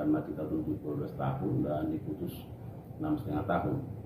karena kita tuntut 12 tahun dan diputus 6,5 tahun.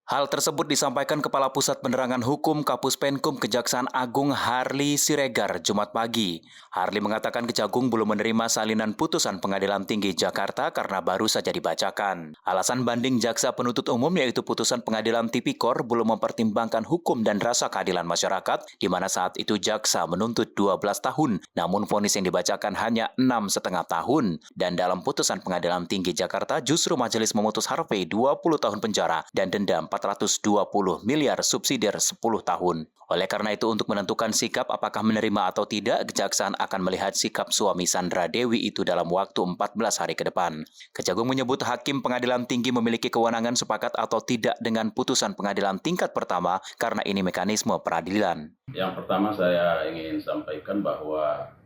Hal tersebut disampaikan Kepala Pusat Penerangan Hukum Kapus Penkum Kejaksaan Agung Harli Siregar Jumat pagi. Harli mengatakan Kejagung belum menerima salinan putusan Pengadilan Tinggi Jakarta karena baru saja dibacakan. Alasan banding jaksa penuntut umum yaitu putusan Pengadilan Tipikor belum mempertimbangkan hukum dan rasa keadilan masyarakat, di mana saat itu jaksa menuntut 12 tahun, namun vonis yang dibacakan hanya 6,5 tahun. Dan dalam putusan Pengadilan Tinggi Jakarta justru majelis memutus Harvey 20 tahun penjara dan denda 420 miliar subsidiar 10 tahun. Oleh karena itu, untuk menentukan sikap apakah menerima atau tidak, Kejaksaan akan melihat sikap suami Sandra Dewi itu dalam waktu 14 hari ke depan. Kejagung menyebut Hakim Pengadilan Tinggi memiliki kewenangan sepakat atau tidak dengan putusan pengadilan tingkat pertama karena ini mekanisme peradilan. Yang pertama saya ingin sampaikan bahwa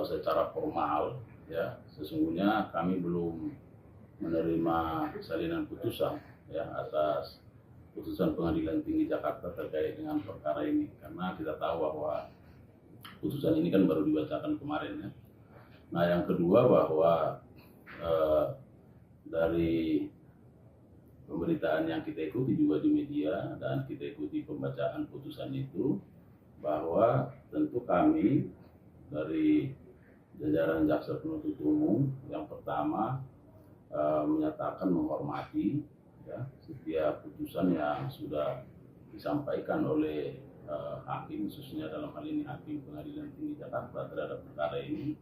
secara formal ya sesungguhnya kami belum menerima salinan putusan ya atas putusan Pengadilan Tinggi Jakarta terkait dengan perkara ini, karena kita tahu bahwa putusan ini kan baru dibacakan kemarin ya. Nah, yang kedua bahwa dari pemberitaan yang kita ikuti juga di media dan kita ikuti pembacaan putusan itu, bahwa tentu kami dari jajaran jaksa penuntut umum yang pertama menyatakan menghormati ya setiap putusan yang sudah disampaikan oleh hakim, khususnya dalam hal ini Hakim Pengadilan Tinggi Jakarta terhadap perkara ini,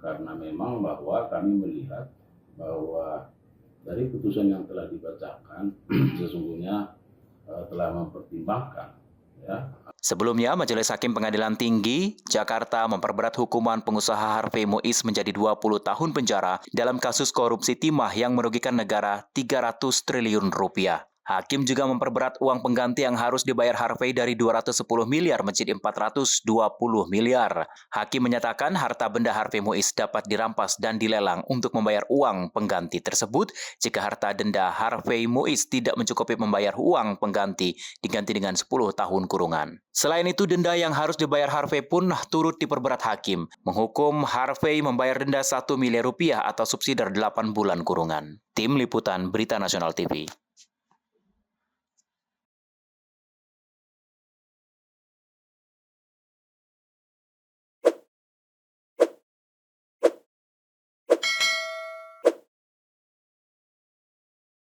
karena memang bahwa kami melihat bahwa dari putusan yang telah dibacakan sesungguhnya telah mempertimbangkan ya. Sebelumnya, Majelis Hakim Pengadilan Tinggi Jakarta memperberat hukuman pengusaha Harvey Muiz menjadi 20 tahun penjara dalam kasus korupsi timah yang merugikan negara 300 triliun rupiah. Hakim juga memperberat uang pengganti yang harus dibayar Harvey dari 210 miliar menjadi 420 miliar. Hakim menyatakan harta benda Harvey Muiz dapat dirampas dan dilelang untuk membayar uang pengganti tersebut jika harta denda Harvey Muiz tidak mencukupi membayar uang pengganti diganti dengan 10 tahun kurungan. Selain itu, denda yang harus dibayar Harvey pun turut diperberat hakim, menghukum Harvey membayar denda 1 miliar rupiah atau subsidiar 8 bulan kurungan. Tim Liputan Berita Nasional TV.